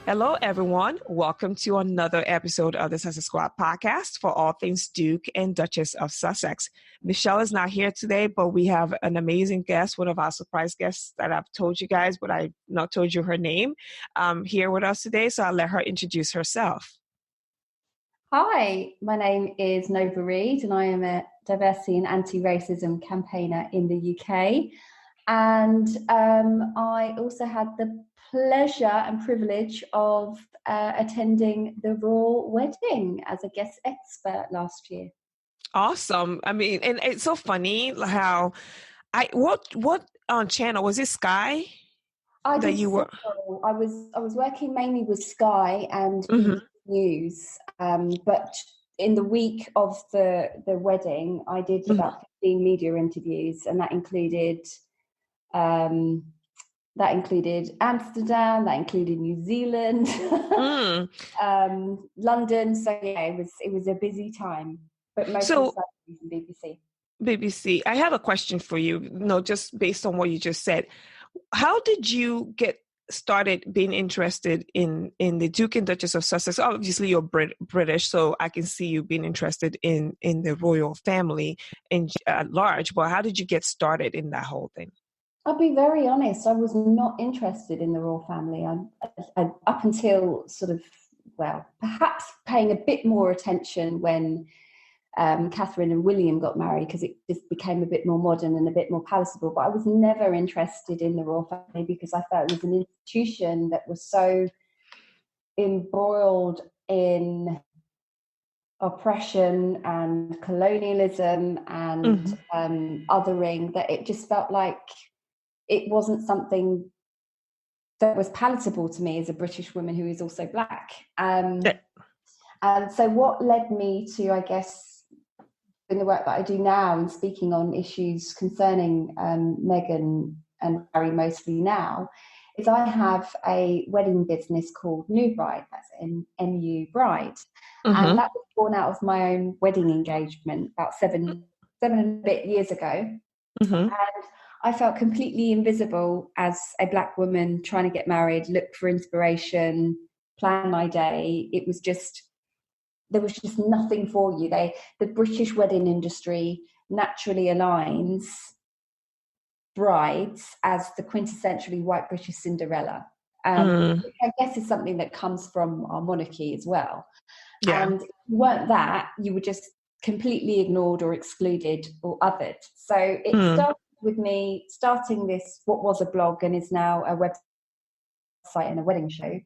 Hello, everyone. Welcome to another episode of the Sussex Squad podcast for all things Duke and Duchess of Sussex. Michelle is not here today, but we have an amazing guest, one of our surprise guests that I've told you guys, but I've not told you her name, here with us today. So I'll let her introduce herself. Hi, my name is Nova Reid and I am a diversity and anti-racism campaigner in the UK. And I also had the pleasure and privilege of attending the royal wedding as a guest expert last year. Awesome. I mean, and it's so funny how what channel was it? Sky? I was working mainly with Sky and BBC News, but in the week of the wedding, I did about 15 media interviews, and that included Amsterdam, that included New Zealand, London. So yeah, it was a busy time, but mostly from BBC. BBC. I have a question for you. Just based on what you just said, how did you get started being interested in the Duke and Duchess of Sussex? Obviously, you're British, so I can see you being interested in the royal family at large. But how did you get started in that whole thing? I'll be very honest, I was not interested in the royal family. I up until perhaps paying a bit more attention when Catherine and William got married, because it just became a bit more modern and a bit more palatable. But I was never interested in the royal family because I felt it was an institution that was so embroiled in oppression and colonialism and othering that it just felt like it wasn't something that was palatable to me as a British woman who is also Black. And so what led me to, I guess, in the work that I do now and speaking on issues concerning Meghan and Harry mostly now, is I have a wedding business called New Bride, that's MU Bride. And that was born out of my own wedding engagement about seven and a bit years ago. And I felt completely invisible as a Black woman trying to get married, look for inspiration, plan my day. There was just nothing for you. The British wedding industry naturally aligns brides as the quintessentially white British Cinderella. Which I guess is something that comes from our monarchy as well. Yeah. And if you weren't that, you were just completely ignored or excluded or othered. So it started with me starting this, what was a blog and is now a website and a wedding show.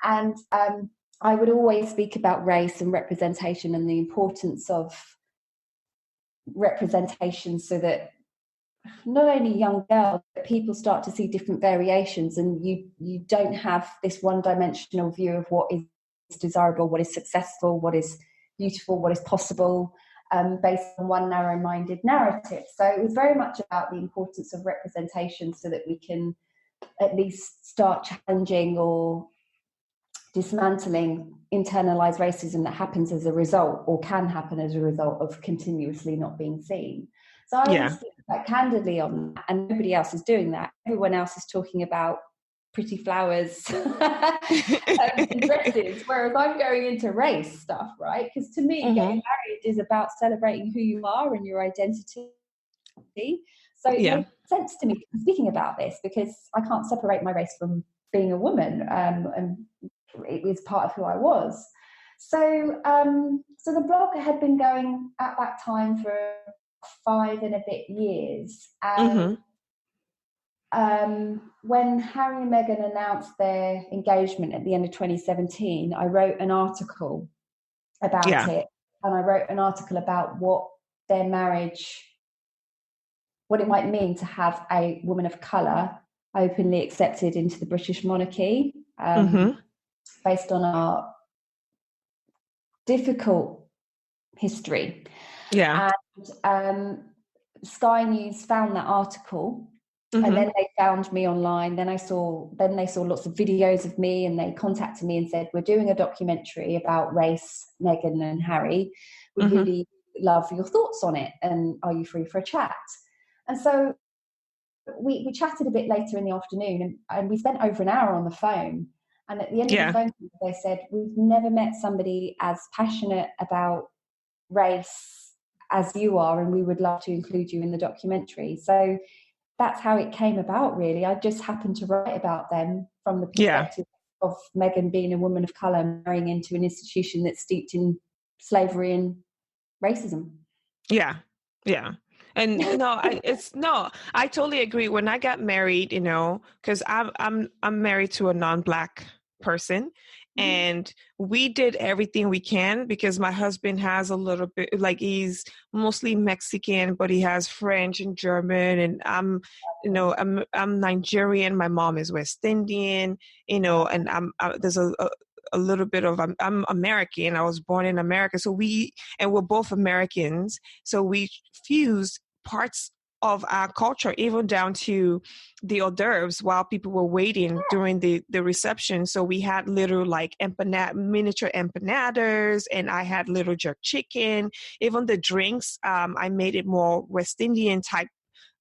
And I would always speak about race and representation and the importance of representation so that not only young girls, but people start to see different variations, and you don't have this one-dimensional view of what is desirable, what is successful, what is beautiful, what is possible, based on one narrow-minded narrative. So it was very much about the importance of representation so that we can at least start challenging or dismantling internalized racism that happens as a result, or can happen as a result, of continuously not being seen. So I was quite candidly on that, and nobody else is doing that. Everyone else is talking about pretty flowers and dresses, whereas I'm going into race stuff, right? Because to me, getting married is about celebrating who you are and your identity. So it makes sense to me speaking about this, because I can't separate my race from being a woman, and it was part of who I was. So the blog had been going at that time for 5 and a bit years. When Harry and Meghan announced their engagement at the end of 2017, I wrote an article about it, and I wrote an article about what their marriage, what it might mean to have a woman of colour openly accepted into the British monarchy, based on our difficult history. And Sky News found that article, and then they found me online. Then they saw lots of videos of me, and they contacted me and said, "We're doing a documentary about race, Meghan and Harry. We really love your thoughts on it, and are you free for a chat?" And so we chatted a bit later in the afternoon, and we spent over an hour on the phone. And at the end of Yeah. the phone call, they said, we've never met somebody as passionate about race as you are, and we would love to include you in the documentary. So that's how it came about, really. I just happened to write about them from the perspective of Meghan being a woman of colour, marrying into an institution that's steeped in slavery and racism. Yeah. Yeah. And no, I totally agree. When I got married, you know, because I'm married to a non-Black person, and we did everything we can, because my husband has a little bit, like, he's mostly Mexican, but he has French and German, and I'm Nigerian. My mom is West Indian, you know, and there's a little bit of I'm American. I was born in America, so we're both Americans, so we fused parts of our culture, even down to the hors d'oeuvres while people were waiting during the reception. So we had little like miniature empanadas, and I had little jerk chicken. Even the drinks, I made it more West Indian type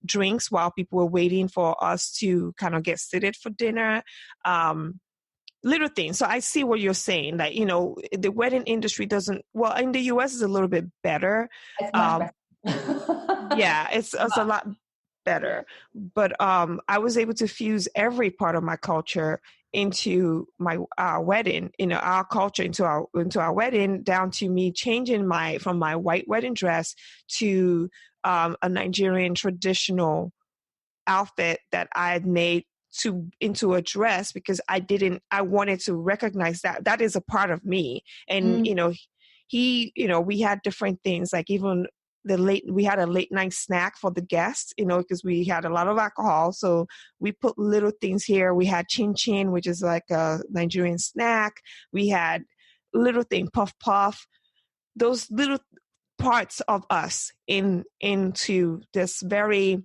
drinks while people were waiting for us to kind of get seated for dinner. Little things. So I see what you're saying. Like, you know, the wedding industry well, in the US is a little bit better. It's much better. Yeah, it's a lot better. But I was able to fuse every part of my culture into our wedding, you know, our culture into our wedding, down to me changing from my white wedding dress to a Nigerian traditional outfit that I had made into a dress, because I wanted to recognize that is a part of me. And you know, we had different things, like even we had a late night snack for the guests, you know, because we had a lot of alcohol, so we put little things here. We had chin chin, which is like a Nigerian snack. We had little thing, puff puff, those little parts of us into this very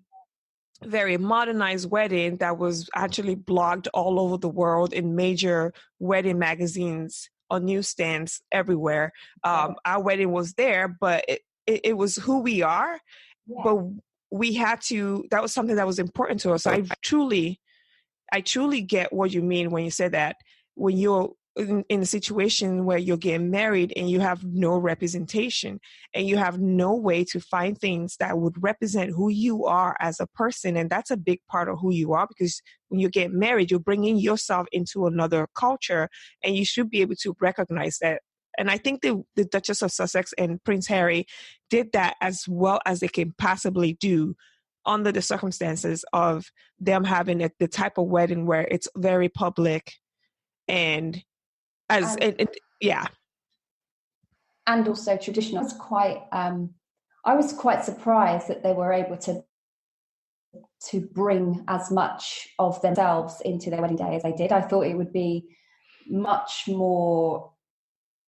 very modernized wedding that was actually blogged all over the world in major wedding magazines, on newsstands everywhere. Our wedding was there, but it was who we are. Yeah. But we had to, that was something that was important to us. I truly get what you mean when you say that, when you're in a situation where you're getting married and you have no representation and you have no way to find things that would represent who you are as a person. And that's a big part of who you are, because when you get married, you're bringing yourself into another culture, and you should be able to recognize that. And I think the Duchess of Sussex and Prince Harry did that as well as they can possibly do, under the circumstances of them having the type of wedding where it's very public and yeah, and also traditional. I was quite surprised that they were able to bring as much of themselves into their wedding day as they did. I thought it would be much more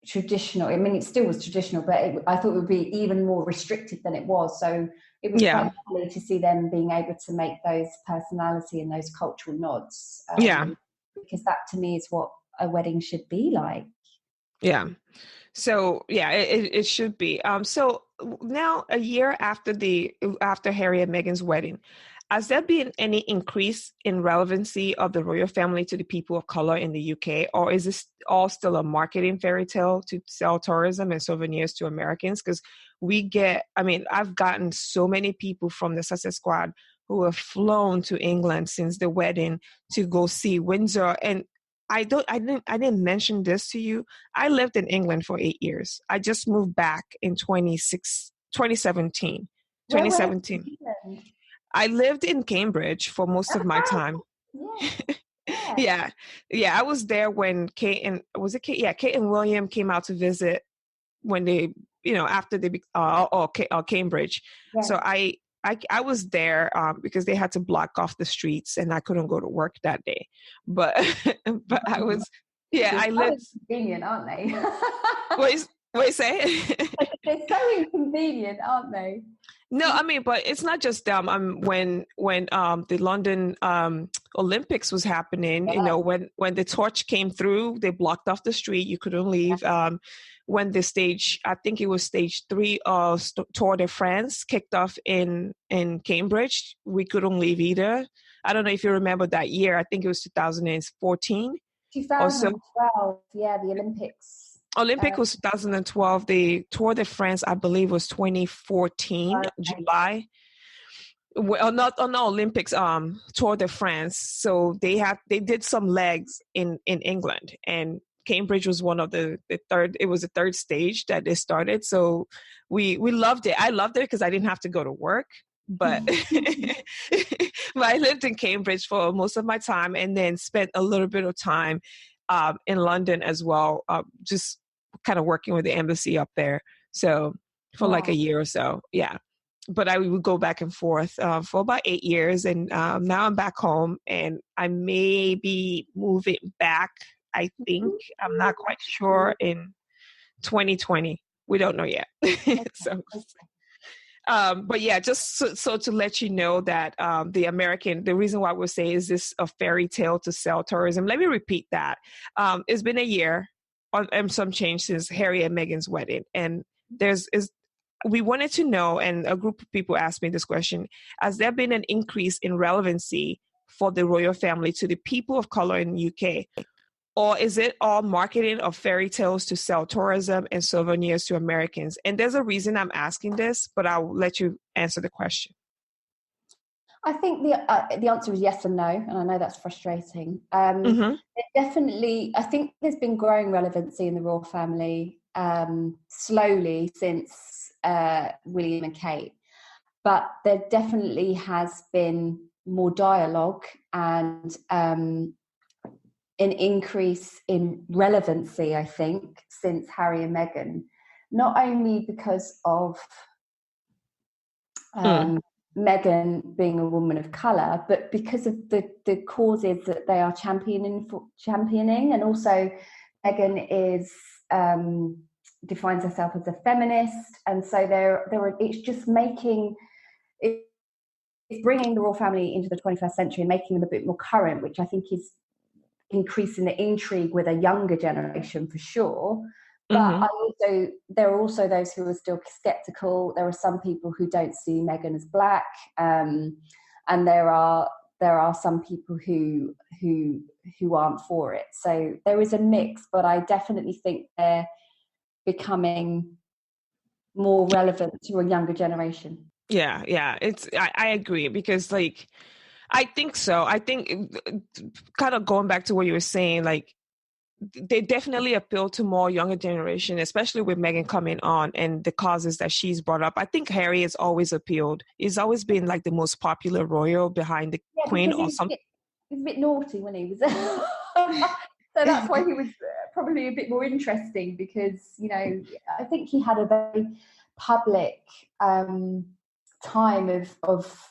traditional. I mean, it still was traditional, but I thought it would be even more restricted than it was. So it was quite lovely to see them being able to make those personality and those cultural nods. Because that to me is what a wedding should be like. Yeah. So yeah, it should be. So now, a year after Harry and Meghan's wedding, has there been any increase in relevancy of the royal family to the people of color in the UK, or is this all still a marketing fairy tale to sell tourism and souvenirs to Americans? Because I've gotten so many people from the Sussex Squad who have flown to England since the wedding to go see Windsor. And I didn't mention this to you. I lived in England for 8 years. I just moved back in 2017. I lived in Cambridge for most of my time. Yeah. I was there when Kate and William came out to visit when they, after they, Cambridge. Yeah. So I was there because they had to block off the streets and I couldn't go to work that day. But I was, I lived. Convenient, aren't they? What you say? They're so inconvenient, aren't they? No, but it's not just them. When the London Olympics was happening, when the torch came through, they blocked off the street. You couldn't leave. When the stage 3 of Tour de France kicked off in Cambridge, we couldn't leave either. I don't know if you remember that year. I think it was 2014. or so. 2012, yeah, the Olympics. Olympic was 2012. The Tour de France, I believe, was 2014, Okay. July. Well, not on the Olympics, Tour de France. So they did some legs in England, and Cambridge was one of the third. It was the third stage that they started. So we loved it. I loved it because I didn't have to go to work, but but I lived in Cambridge for most of my time, and then spent a little bit of time in London as well, just kind of working with the embassy up there. So for like a year or so, yeah. But I would go back and forth for about 8 years, and now I'm back home, and I may be moving back. I think I'm not quite sure in 2020. We don't know yet. So, but yeah, just so to let you know that the reason why we're saying is this a fairy tale to sell tourism. Let me repeat that. It's been a year and some change since Harry and Meghan's wedding, and we wanted to know, and a group of people asked me this question: has there been an increase in relevancy for the royal family to the people of color in the UK? Or is it all marketing of fairy tales to sell tourism and souvenirs to Americans? And there's a reason I'm asking this, but I'll let you answer the question. I think the answer is yes and no, and I know that's frustrating. Definitely, I think there's been growing relevancy in the royal family slowly since William and Kate, but there definitely has been more dialogue and an increase in relevancy, I think, since Harry and Meghan, not only because of Meghan being a woman of colour, but because of the causes that they are championing, and also Meghan defines herself as a feminist, and so it's just it's bringing the royal family into the 21st century and making them a bit more current, which I think is increasing the intrigue with a younger generation for sure. But there are also those who are still skeptical. There are some people who don't see Meghan as black, and there are some people who aren't for it. So there is a mix, but I definitely think they're becoming more relevant to a younger generation. Yeah. I agree, because I think so. I think kind of going back to what you were saying, like they definitely appeal to more younger generation, especially with Meghan coming on and the causes that she's brought up. I think Harry has always appealed. He's always been like the most popular royal behind the Queen or something. He was a bit naughty when he was so that's why he was probably a bit more interesting, because, you know, I think he had a very public time of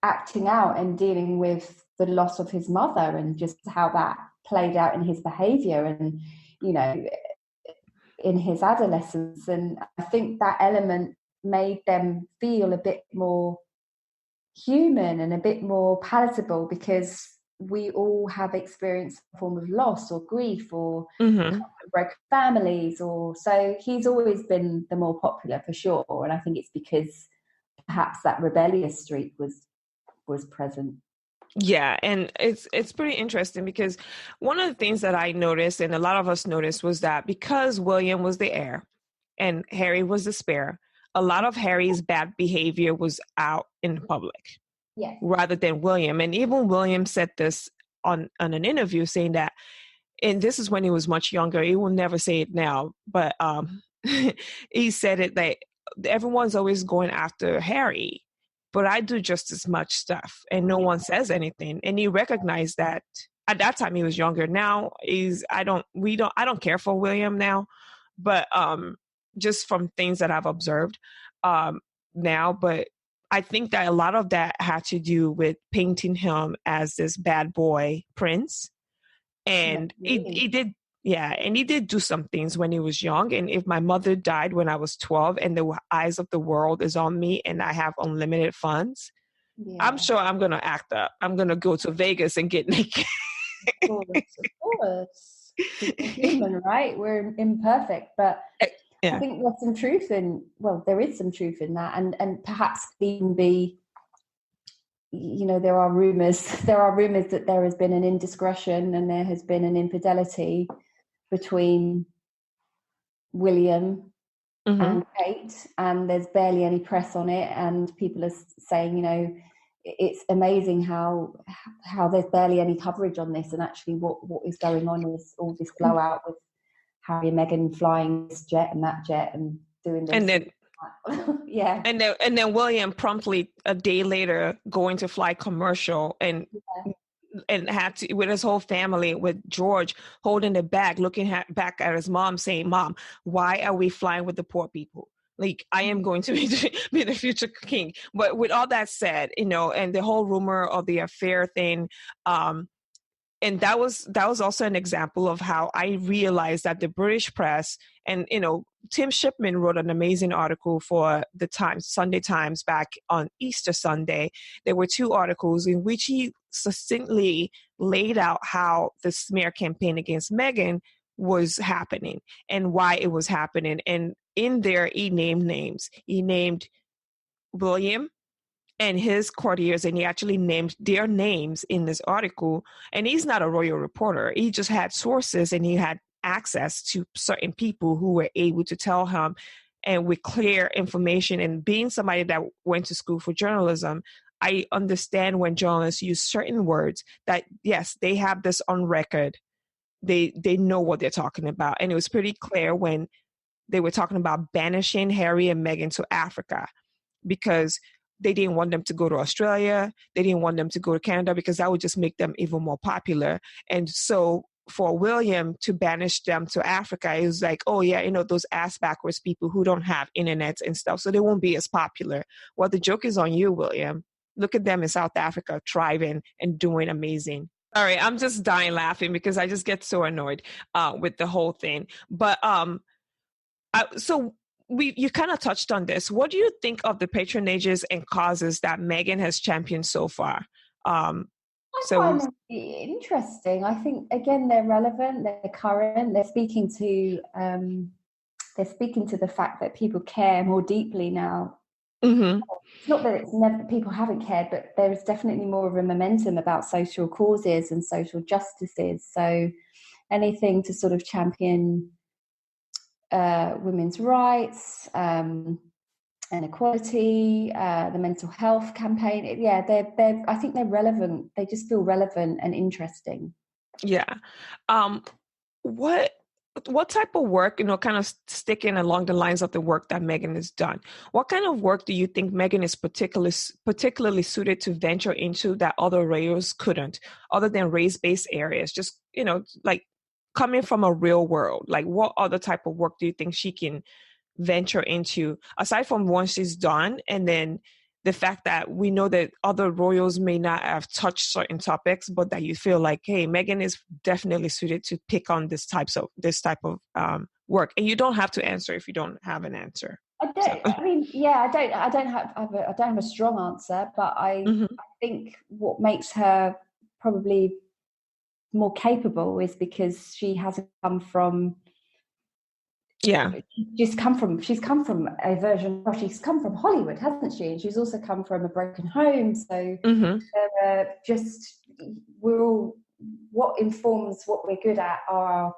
acting out and dealing with the loss of his mother, and just how that played out in his behavior and, you know, in his adolescence. And I think that element made them feel a bit more human and a bit more palatable, because we all have experienced a form of loss or grief or broken families, or so he's always been the more popular for sure. And I think it's because perhaps that rebellious streak was present. Yeah, and it's pretty interesting, because one of the things that I noticed, and a lot of us noticed, was that because William was the heir and Harry was the spare, a lot of Harry's bad behavior was out in public, rather than William. And even William said this on an interview, saying that, and this is when he was much younger, he will never say it now, but he said it that everyone's always going after Harry, but I do just as much stuff and no one says anything. And he recognized that. At that time he was younger. Now I don't care for William now, but just from things that I've observed now. But I think that a lot of that had to do with painting him as this bad boy prince. And he did. Yeah, and he did do some things when he was young. And if my mother died when I was 12 and the eyes of the world is on me and I have unlimited funds, I'm sure I'm going to act up. I'm going to go to Vegas and get naked. Of course. We're human, right? We're imperfect. But I think there's some truth in, well, there is some truth in that. And perhaps even be there are rumors that there has been an indiscretion and there has been an infidelity between William and Kate, and there's barely any press on it, and people are saying, it's amazing how there's barely any coverage on this, and actually what is going on is all this blowout with Harry and Meghan flying this jet and that jet and doing this. And then yeah. And then William promptly a day later going to fly commercial and had to, with his whole family, with George holding the bag, looking back at his mom saying, "Mom, why are we flying with the poor people? Like, I am going to be the future king." But with all that said, and the whole rumor of the affair thing, and that was also an example of how I realized that the British press, and Tim Shipman wrote an amazing article for the Times, Sunday Times, back on Easter Sunday. There were 2 articles in which he succinctly laid out how the smear campaign against Meghan was happening and why it was happening. And in there, he named names. He named William and his courtiers, and he actually named their names in this article. And he's not a royal reporter. He just had sources, and he had access to certain people who were able to tell him, and with clear information. And being somebody that went to school for journalism, I understand when journalists use certain words that, yes, they have this on record. They know what they're talking about. And it was pretty clear when they were talking about banishing Harry and Meghan to Africa, because they didn't want them to go to Australia. They didn't want them to go to Canada, because that would just make them even more popular. And so for William to banish them to Africa, it was like, oh yeah, those ass backwards people who don't have internet and stuff, so they won't be as popular. Well, the joke is on you, William. Look at them in South Africa, thriving and doing amazing. Sorry, I'm just dying laughing because I just get so annoyed with the whole thing. But you kind of touched on this. What do you think of the patronages and causes that Meghan has championed so far? I find them interesting. I think, again, they're relevant, they're current, they're speaking to the fact that people care more deeply now. Mm-hmm. It's not that it's never, people haven't cared, but there's definitely more of a momentum about social causes and social justices. So anything to sort of champion women's rights, and equality, the mental health campaign. I think they're relevant. They just feel relevant and interesting. Yeah. What type of work, kind of sticking along the lines of the work that Meghan has done, what kind of work do you think Meghan is particularly suited to venture into that other royals couldn't, other than race-based areas? Just, like coming from a real world, like what other type of work do you think she can venture into, aside from one she's done, and then the fact that we know that other royals may not have touched certain topics, but that you feel like, hey, Meghan is definitely suited to pick on this type of work, and you don't have to answer if you don't have an answer. I don't have a strong answer, but I think what makes her probably more capable is because she hasn't come from. Yeah, she's come from a version. Well, she's come from Hollywood, hasn't she? And she's also come from a broken home. So we're all, what informs what we're good at are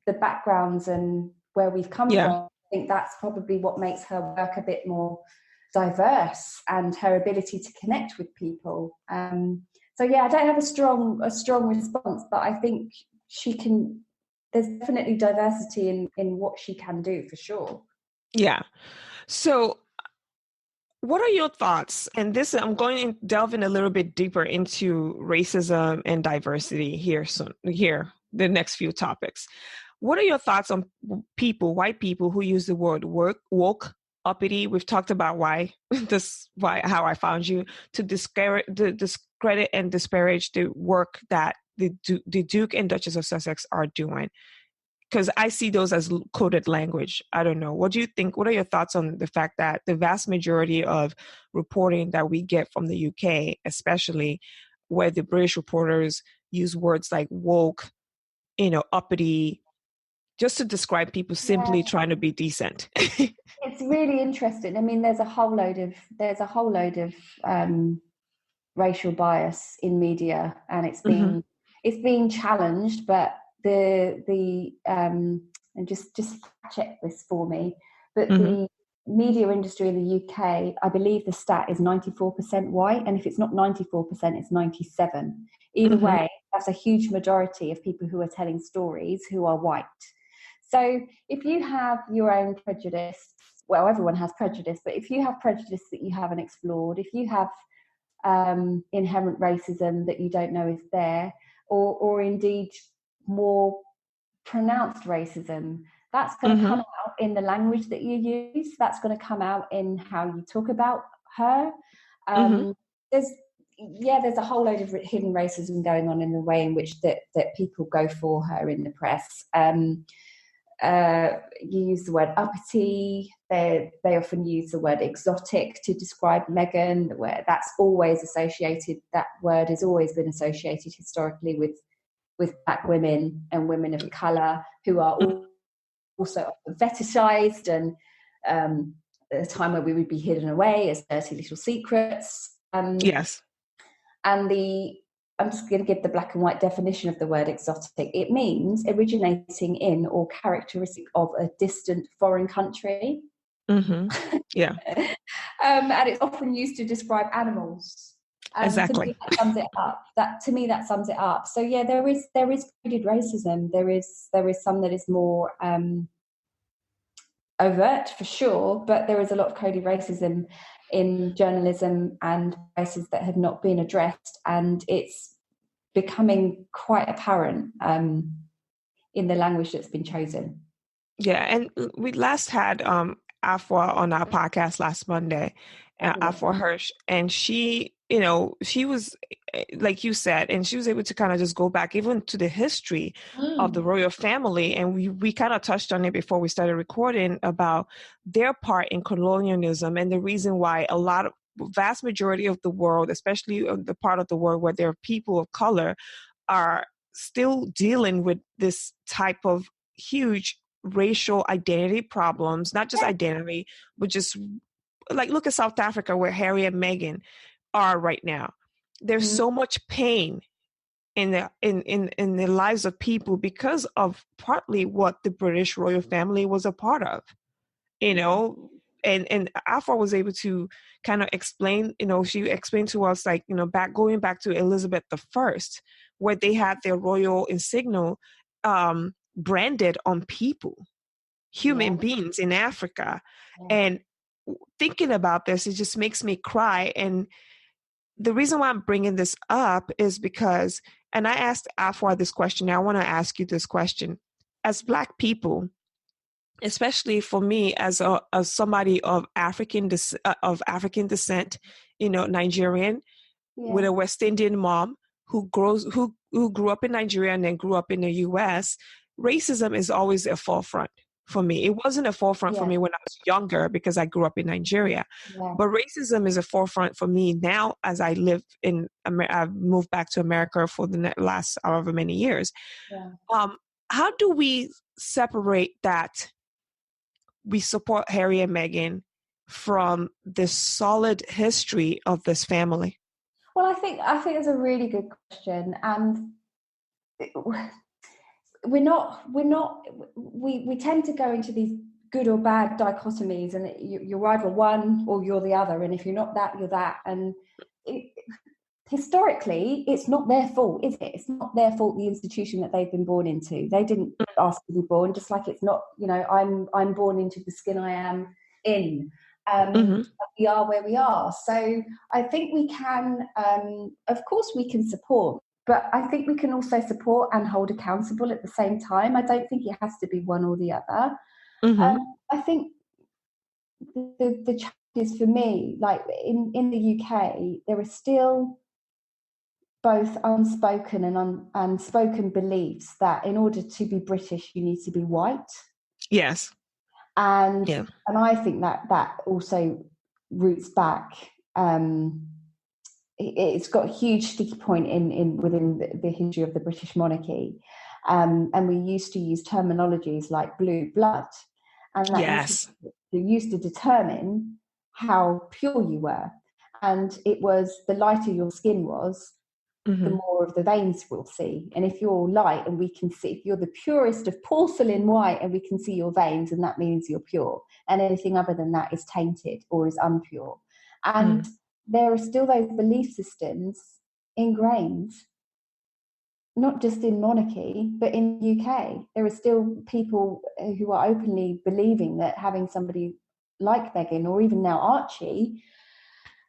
the backgrounds and where we've come from. I think that's probably what makes her work a bit more diverse, and her ability to connect with people. So I don't have a strong response, but I think she can. There's definitely diversity in what she can do, for sure. Yeah. So what are your thoughts? And this, I'm going to delve in a little bit deeper into racism and diversity here the next few topics. What are your thoughts on white people who use the word woke, uppity? We've talked about how I found you, to discredit and disparage the work that the Duke and Duchess of Sussex are doing, because I see those as coded language. I don't know. What do you think? What are your thoughts on the fact that the vast majority of reporting that we get from the UK, especially where the British reporters use words like woke, uppity, just to describe people simply trying to be decent? It's really interesting. I mean, there's a whole load of racial bias in media, and it's been challenged, but and just check this for me, but the media industry in the UK, I believe the stat is 94% white, and if it's not 94%, it's 97%. Either way, that's a huge majority of people who are telling stories who are white. So if you have your own prejudice, well, everyone has prejudice, but if you have prejudice that you haven't explored, if you have inherent racism that you don't know is there, or indeed more pronounced racism, that's going to come out in the language that you use. That's going to come out in how you talk about her. There's a whole load of hidden racism going on in the way in which that people go for her in the press. You use the word uppity. They often use the word exotic to describe Meghan, where that's always associated. That word has always been associated historically with black women and women of colour, who are also fetishized, and at a time where we would be hidden away as dirty little secrets. Yes. And I'm just going to give the black and white definition of the word exotic. It means originating in or characteristic of a distant foreign country. Yeah. And it's often used to describe animals. Exactly. To me, that sums it up. So yeah, there is coded racism. There is some that is more overt, for sure, but there is a lot of coded racism in journalism and places that have not been addressed, and it's becoming quite apparent in the language that's been chosen. Yeah, and we last had Afua on our podcast last Monday, Afua Hirsch, and she was, like you said, and she was able to kind of just go back even to the history of the royal family, and we kind of touched on it before we started recording about their part in colonialism and the reason why vast majority of the world, especially the part of the world where there are people of color, are still dealing with this type of huge racial identity problems, not just identity, but just like look at South Africa where Harry and Meghan are right now. There's so much pain in the lives of people because of partly what the British royal family was a part of, and Afua was able to kind of explain, she explained to us, like, going back to Elizabeth I, where they had their royal insignia branded on people, human beings in Africa. And thinking about this, it just makes me cry. And the reason why I'm bringing this up is because, and I asked Afua this question, I want to ask you this question. As Black people, especially for me as somebody of African descent, Nigerian, with a West Indian mom who grew up in Nigeria and then grew up in the US, racism is always a forefront for me. It wasn't a forefront for me when I was younger because I grew up in Nigeria, but racism is a forefront for me now as I live in I've moved back to America for the last however many years. How do we separate that we support Harry and Meghan from the solid history of this family? Well, I think that's a really good question, and we tend to go into these good or bad dichotomies, and you're either one or you're the other, and if you're not that, you're that. And historically, it's not their fault, is it? It's not their fault, the institution that they've been born into. They didn't ask to be born, just like it's not, I'm born into the skin I am in. We are where we are. So I think we can, of course we can support, but I think we can also support and hold accountable at the same time. I don't think it has to be one or the other. I think the challenges for me, like in the UK, there are still both unspoken and unspoken beliefs that in order to be British, you need to be white. Yes. And I think that also roots back. It's got a huge sticky point within the history of the British monarchy, and we used to use terminologies like blue blood, and that used to determine how pure you were. And it was the lighter your skin was, the more of the veins we'll see. And if you're light and we can see, if you're the purest of porcelain white and we can see your veins, and that means you're pure. And anything other than that is tainted or is impure. And there are still those belief systems ingrained, not just in monarchy, but in the UK. There are still people who are openly believing that having somebody like Meghan, or even now Archie,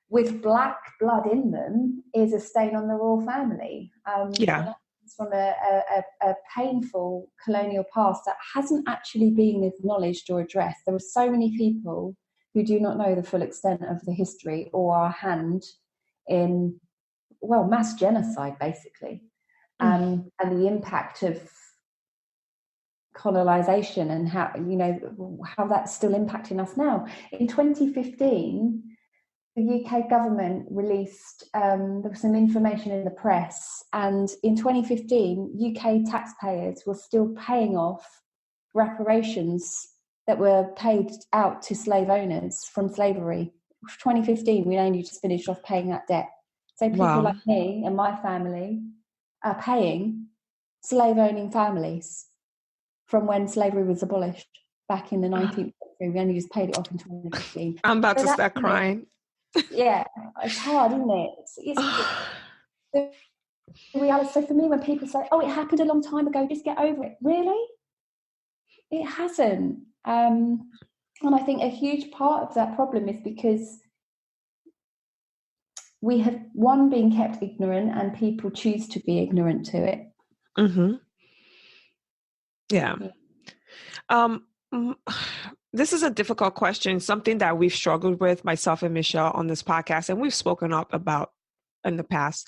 with black blood in them is a stain on the royal family. Yeah. It's from a painful colonial past that hasn't actually been acknowledged or addressed. There are so many people who do not know the full extent of the history or our hand in, well, mass genocide, basically, and the impact of colonization and how, you know, how that's still impacting us now. In 2015, the UK government released, there was some information in the press, and in 2015, UK taxpayers were still paying off reparations that were paid out to slave owners from slavery. 2015, we only just finished off paying that debt. So people like me and my family are paying slave-owning families from when slavery was abolished back in the 19th century. We only just paid it off in 2015. I'm about to start crying. Yeah, it's hard, isn't it? It's the reality. So for me, when people say, "Oh, it happened a long time ago, just get over it," really, it hasn't. And I think a huge part of that problem is because we have, one, been kept ignorant, and people choose to be ignorant to it. Yeah. This is a difficult question, something that we've struggled with, myself and Michelle, on this podcast, and we've spoken up about in the past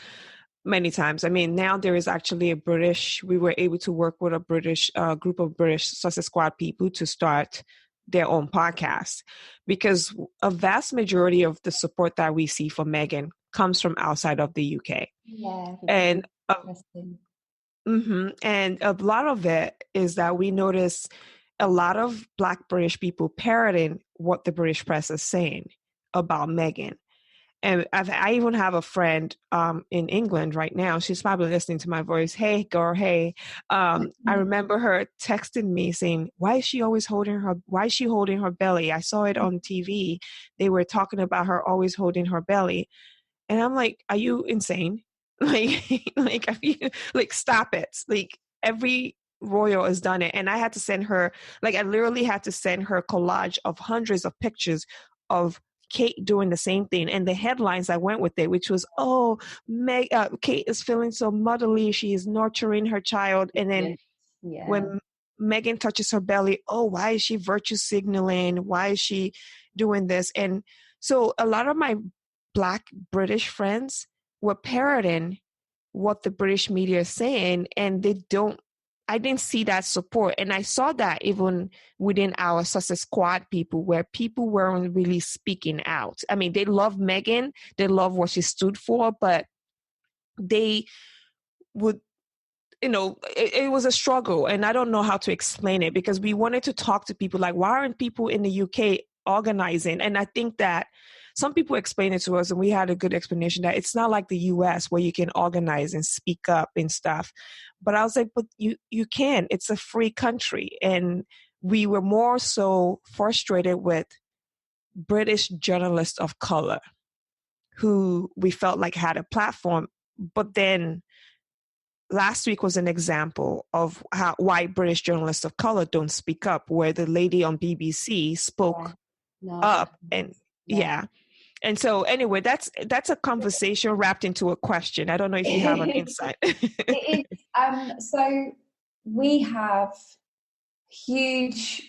many times. I mean, now there is actually we were able to work with a British group of British Sussex Squad people to start their own podcast, because a vast majority of the support that we see for Meghan comes from outside of the UK. Yeah. And and a lot of it is that we notice a lot of Black British people parroting what the British press is saying about Meghan. And I even have a friend in England right now. She's probably listening to my voice. Hey, girl, hey. I remember her texting me saying, why is she holding her belly? I saw it on TV. They were talking about her always holding her belly. And I'm like, are you insane? Like, stop it. Like, every royal has done it. And I had to send her, I literally had to send her collage of hundreds of pictures of Kate doing the same thing. And the headlines I went with it, which was, Kate is feeling so motherly. She is nurturing her child. And then when Meghan touches her belly, why is she virtue signaling? Why is she doing this? And so a lot of my Black British friends were parroting what the British media is saying, and I didn't see that support. And I saw that even within our Sussex Squad people, where people weren't really speaking out. I mean, they love Meghan, they love what she stood for, but they would, it was a struggle. And I don't know how to explain it, because we wanted to talk to people like, why aren't people in the UK organizing? And I think that some people explained it to us, and we had a good explanation that it's not like the US where you can organize and speak up and stuff. But I was like, but you can. It's a free country. And we were more so frustrated with British journalists of color who we felt like had a platform. But then last week was an example of why British journalists of color don't speak up, where the lady on BBC spoke up. And and so anyway, that's a conversation wrapped into a question. I don't know if you have an insight. It is. So we have huge,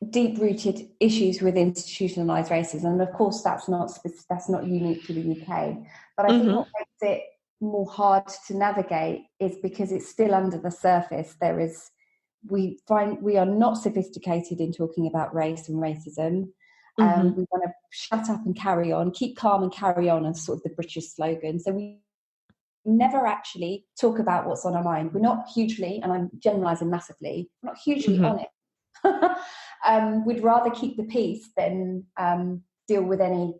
deep-rooted issues with institutionalized racism, and of course that's not unique to the UK. But I think what makes it more hard to navigate is because it's still under the surface. We are not sophisticated in talking about race and racism. We want to shut up and carry on, keep calm and carry on, as sort of the British slogan. So we never actually talk about what's on our mind. We're not hugely, and I'm generalising massively, we're not hugely on it. We'd rather keep the peace than deal with any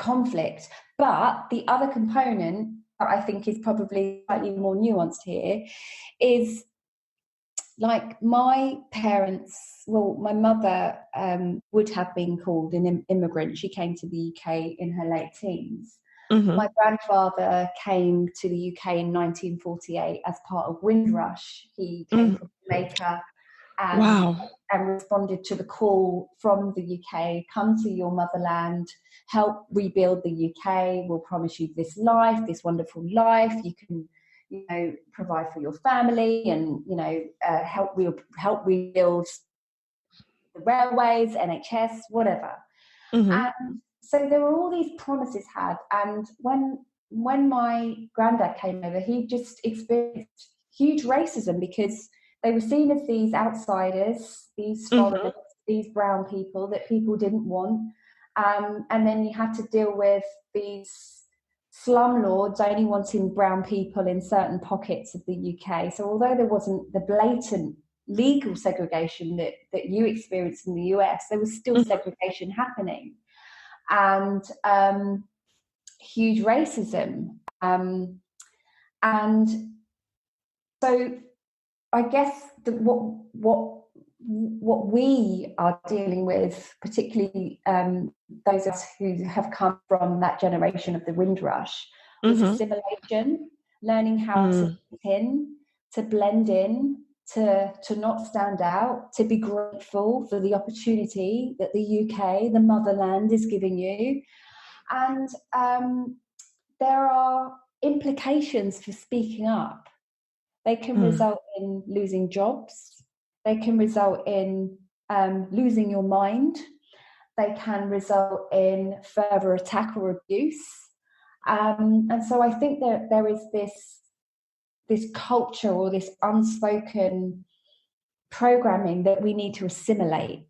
conflict. But the other component that I think is probably slightly more nuanced here is, like, my parents, well, my mother would have been called an immigrant. She came to the UK in her late teens. Mm-hmm. My grandfather came to the UK in 1948 as part of Windrush. He came from Jamaica and responded to the call from the UK, come to your motherland, help rebuild the UK, we'll promise you this life, this wonderful life, you can, you know, provide for your family and, you know, help rebuild the railways, NHS, whatever. Mm-hmm. And so there were all these promises had, and when my granddad came over, he just experienced huge racism because they were seen as these outsiders, these foreigners, these brown people that people didn't want. And then you had to deal with these slumlords only wanting brown people in certain pockets of the UK. So although there wasn't the blatant legal segregation that you experienced in the US, there was still segregation happening, and huge racism. And so I guess what we are dealing with, particularly those of us who have come from that generation of the Windrush, was assimilation, learning how to fit in, to blend in, to not stand out, to be grateful for the opportunity that the UK, the motherland, is giving you. And there are implications for speaking up. They can result in losing jobs. They can result in losing your mind. They can result in further attack or abuse. And so I think that there is this culture or this unspoken programming that we need to assimilate.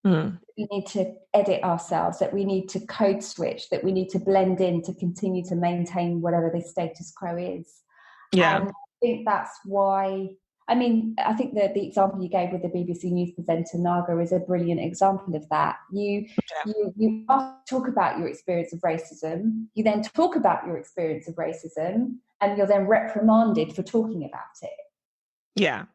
We need to edit ourselves, that we need to code switch, that we need to blend in to continue to maintain whatever the status quo is. Yeah. And I think that's why, I mean, I think that the example you gave with the BBC News presenter Naga is a brilliant example of that. You talk about your experience of racism, you then talk about your experience of racism, and you're then reprimanded for talking about it. Yeah.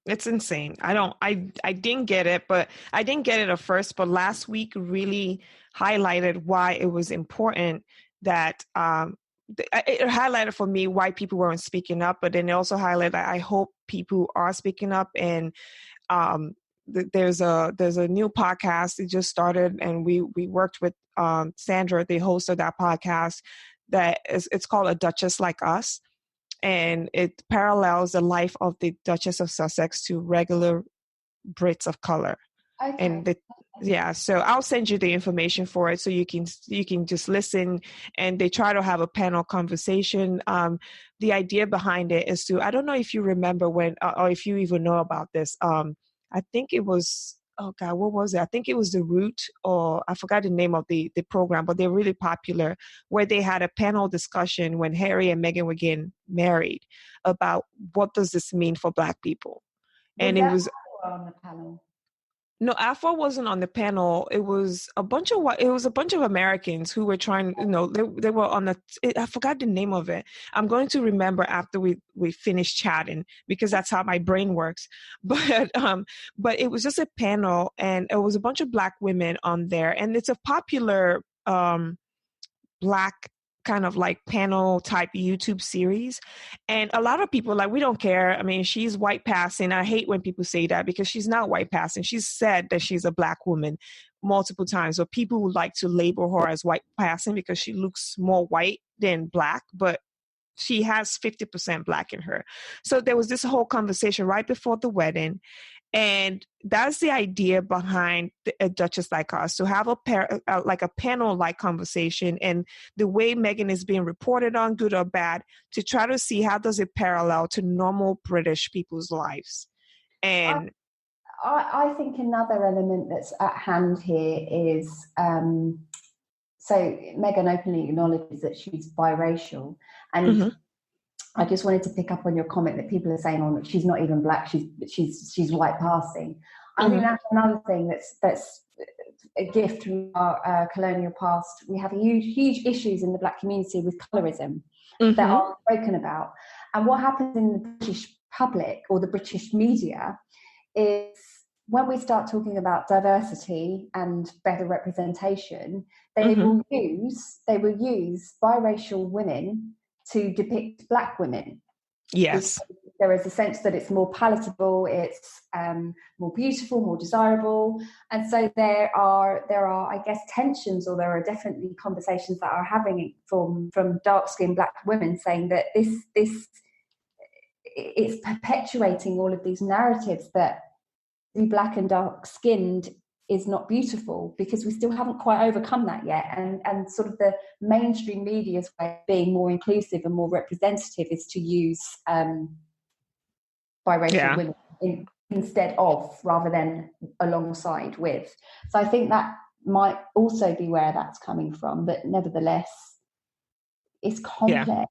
It's insane. I didn't get it, but I didn't get it at first, but last week really highlighted why it was important that, it highlighted for me why people weren't speaking up, but then it also highlighted that I hope people are speaking up. And there's a new podcast. It just started, and we worked with Sandra, the host of that podcast. It's called A Duchess Like Us, and it parallels the life of the Duchess of Sussex to regular Brits of color. Okay. And so I'll send you the information for it so you can just listen. And they try to have a panel conversation. The idea behind it is to, I don't know if you remember when, or if you even know about this. I think it was, oh God, what was it? I think it was The Root, or I forgot the name of the program, but they're really popular, where they had a panel discussion when Harry and Meghan were getting married about what does this mean for Black people. And it was on the panel. No, Afro wasn't on the panel. It was a bunch of Americans who were trying, they were on I forgot the name of it. I'm going to remember after we finish chatting, because that's how my brain works. But it was just a panel, and it was a bunch of Black women on there, and it's a popular Black kind of like panel type YouTube series. And a lot of people like, we don't care. I mean, she's white passing. I hate when people say that, because she's not white passing. She's said that she's a Black woman multiple times. So people would like to label her as white passing because she looks more white than Black, but she has 50% Black in her. So there was this whole conversation right before the wedding. And that's the idea behind A Duchess Like Us, to have a panel-like conversation, and the way Meghan is being reported on, good or bad, to try to see how does it parallel to normal British people's lives. And I think another element that's at hand here is, so Meghan openly acknowledges that she's biracial, and I just wanted to pick up on your comment that people are saying, "Oh, she's not even Black; she's white passing." I think that's another thing that's a gift from our colonial past. We have huge issues in the Black community with colorism that aren't spoken about. And what happens in the British public or the British media is when we start talking about diversity and better representation, they will use biracial women to depict Black women. Yes. There is a sense that it's more palatable, it's more beautiful, more desirable. And so there are, I guess, tensions, or there are definitely conversations that are having from dark-skinned Black women saying that this it's perpetuating all of these narratives that the Black and dark-skinned is not beautiful, because we still haven't quite overcome that yet. And sort of the mainstream media's way of being more inclusive and more representative is to use biracial women instead of, rather than alongside with. So I think that might also be where that's coming from, but nevertheless, it's complex.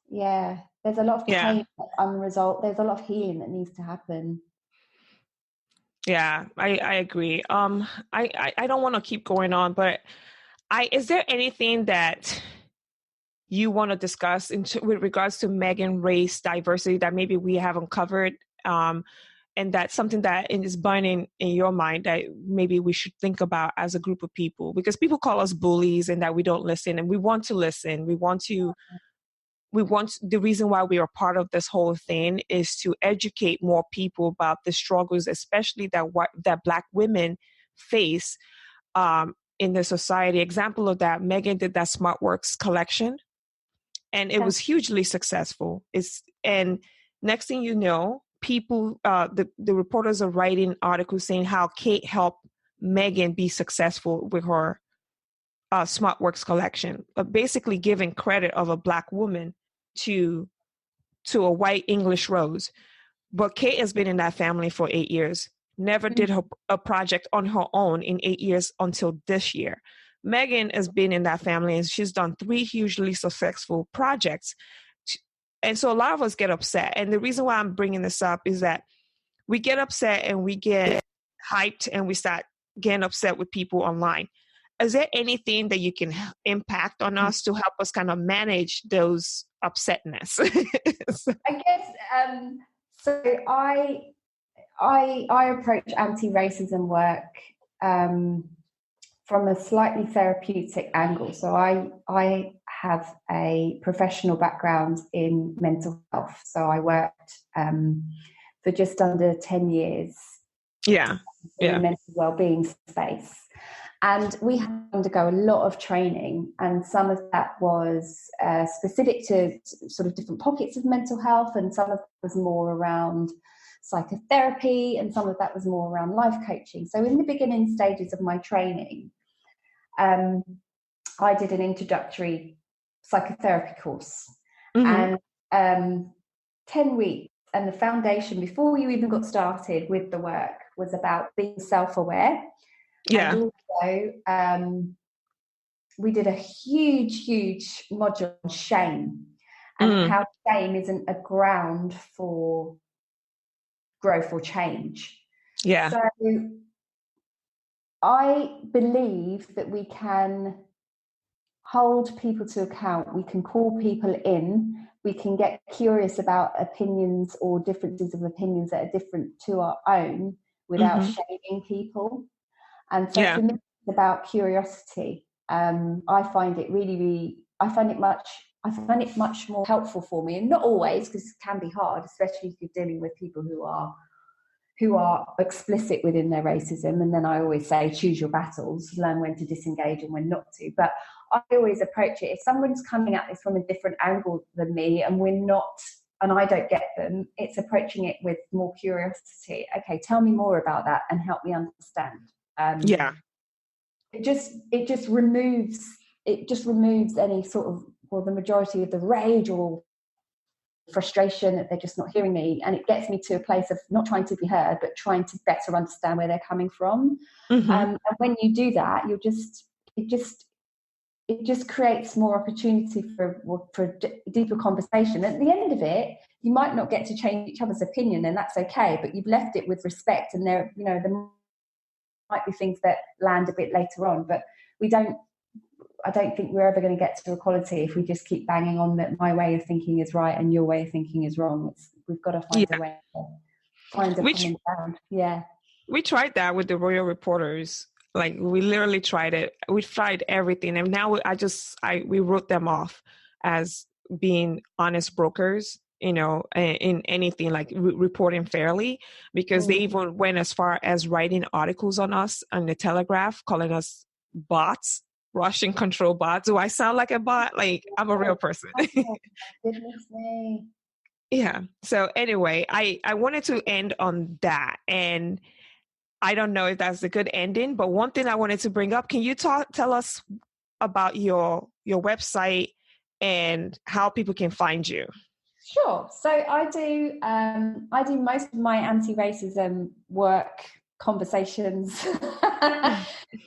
Yeah. There's a lot of pain that's unresolved. There's a lot of healing that needs to happen. Yeah, I agree. I don't want to keep going on, but is there anything that you want to discuss with regards to Meghan race diversity that maybe we haven't covered, and that's something that is burning in your mind that maybe we should think about as a group of people? Because people call us bullies and that we don't listen, and we want to listen. The reason why we are part of this whole thing is to educate more people about the struggles, especially that Black women face in the society. Example of that, Meghan did that Smart Works collection, and it was hugely successful. And next thing you know, people, the reporters are writing articles saying how Kate helped Meghan be successful with her Smart Works collection, basically giving credit of a Black woman to a white English rose. But Kate has been in that family for 8 years, never did a project on her own in 8 years until this year. Meghan has been in that family and she's done 3 hugely successful projects. And so a lot of us get upset. And the reason why I'm bringing this up is that we get upset and we get hyped and we start getting upset with people online. Is there anything that you can impact on us to help us kind of manage those upsetness? I guess, so I approach anti-racism work from a slightly therapeutic angle. So I have a professional background in mental health. So I worked for just under 10 years in the mental wellbeing space. And we had to undergo a lot of training, and some of that was specific to sort of different pockets of mental health, and some of it was more around psychotherapy, and some of that was more around life coaching. So in the beginning stages of my training, I did an introductory psychotherapy course, and 10 weeks, and the foundation before you even got started with the work was about being self-aware. And also, we did a huge module on shame, and how shame isn't a ground for growth or change. Yeah. So I believe that we can hold people to account. We can call people in. We can get curious about opinions or differences of opinions that are different to our own without shaming people. And so for me, it's about curiosity. I find it much more helpful for me, and not always, because it can be hard, especially if you're dealing with people who are explicit within their racism. And then I always say, choose your battles, learn when to disengage and when not to. But I always approach it, if someone's coming at this from a different angle than me and I don't get them, it's approaching it with more curiosity. Okay, tell me more about that and help me understand. It just removes any sort of, well, the majority of the rage or frustration that they're just not hearing me, and it gets me to a place of not trying to be heard but trying to better understand where they're coming from. And when you do that, it just creates more opportunity for deeper conversation. At the end of it, you might not get to change each other's opinion, and that's okay, but you've left it with respect, and the might be things that land a bit later on, but I don't think we're ever going to get to equality if we just keep banging on that my way of thinking is right and your way of thinking is wrong. We've got to find a way to find a common ground. Yeah. We tried that with the Royal Reporters. Like, we literally tried it. We tried everything. And now we wrote them off as being honest brokers, you know, in anything like reporting fairly, because they even went as far as writing articles on us on the Telegraph, calling us bots, Russian control bots. Do I sound like a bot? Like, I'm a real person. Oh, goodness me. Yeah. So anyway, I wanted to end on that. And I don't know if that's a good ending, but one thing I wanted to bring up, can you tell us about your website and how people can find you? Sure. So I do most of my anti-racism work, conversations,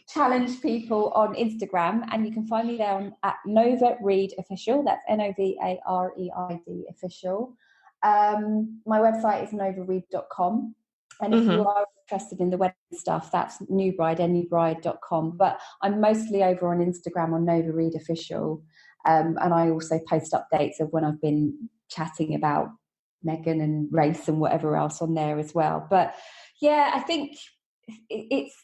challenge people on Instagram, and you can find me there at Nova Reid Official. That's NovaReid Official. My website is novareid.com. And if you are interested in the wedding stuff, that's newbride.com. But I'm mostly over on Instagram on Nova Reid Official. And I also post updates of when I've been chatting about Meghan and race and whatever else on there as well. But yeah, I think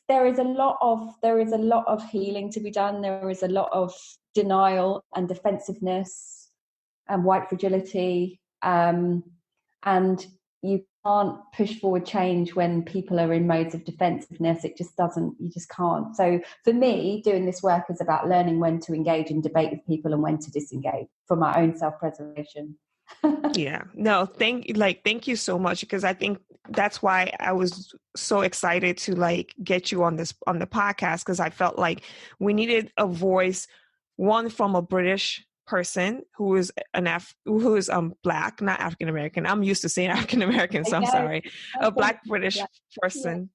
there is a lot of healing to be done. There is a lot of denial and defensiveness and white fragility. And you can't push forward change when people are in modes of defensiveness. You just can't. So for me, doing this work is about learning when to engage and debate with people and when to disengage for my own self-preservation. Yeah, no, thank you so much, because I think that's why I was so excited to get you on the podcast, because I felt like we needed a voice, one from a British person who is Black, not African American. I'm used to saying African American, so I'm sorry. A Black British person,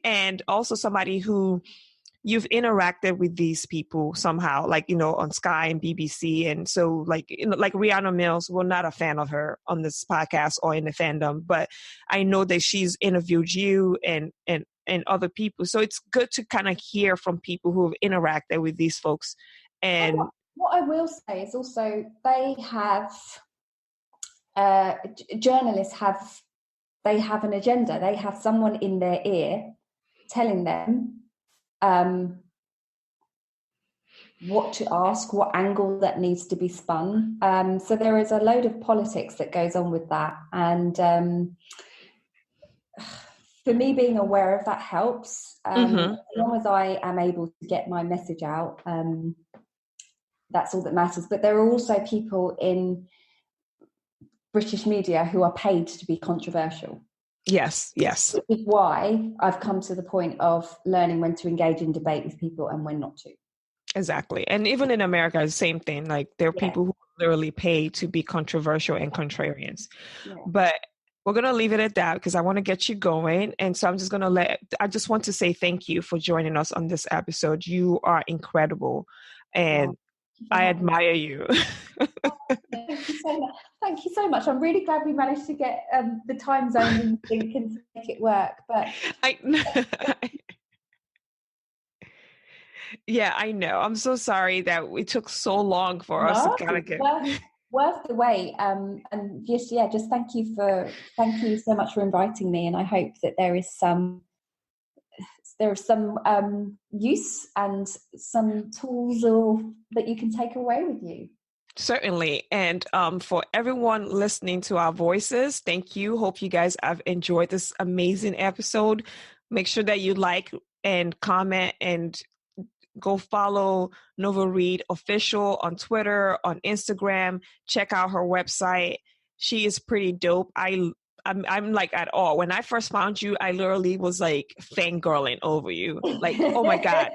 and also somebody who you've interacted with these people somehow, on Sky and BBC. And so like Rihanna Mills, we're not a fan of her on this podcast or in the fandom, but I know that she's interviewed you and other people. So it's good to kind of hear from people who have interacted with these folks. And what I will say is also they have, journalists have an agenda. They have someone in their ear telling them what to ask, what angle that needs to be spun. So there is a load of politics that goes on with that. And for me, being aware of that helps. As long as I am able to get my message out, that's all that matters. But there are also people in British media who are paid to be controversial. Yes. Which is why I've come to the point of learning when to engage in debate with people and when not to. Exactly. And even in America, the same thing. Like, there are people who are literally paid to be controversial and contrarians. Yeah. But we're going to leave it at that, because I want to get you going. And so I'm just going to I just want to say thank you for joining us on this episode. You are incredible. And I admire you. Thank you so much. I'm really glad we managed to get the time zone and think and make it work. But yeah, I know. I'm so sorry that it took so long for us to kind of get worth the wait. And just thank you so much for inviting me. And I hope that there is some use and some tools that you can take away with you. Certainly. And for everyone listening to our voices, thank you. Hope you guys have enjoyed this amazing episode. Make sure that you like and comment and go follow Nova Reid Official on Twitter, on Instagram. Check out her website. She is pretty dope. I'm like at all. When I first found you, I literally was like fangirling over you. Like, oh my God.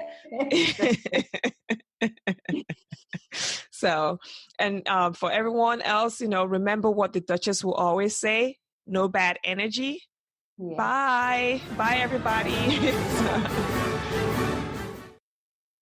So, and for everyone else, remember what the Duchess will always say: no bad energy. Yeah. Bye. Bye, everybody.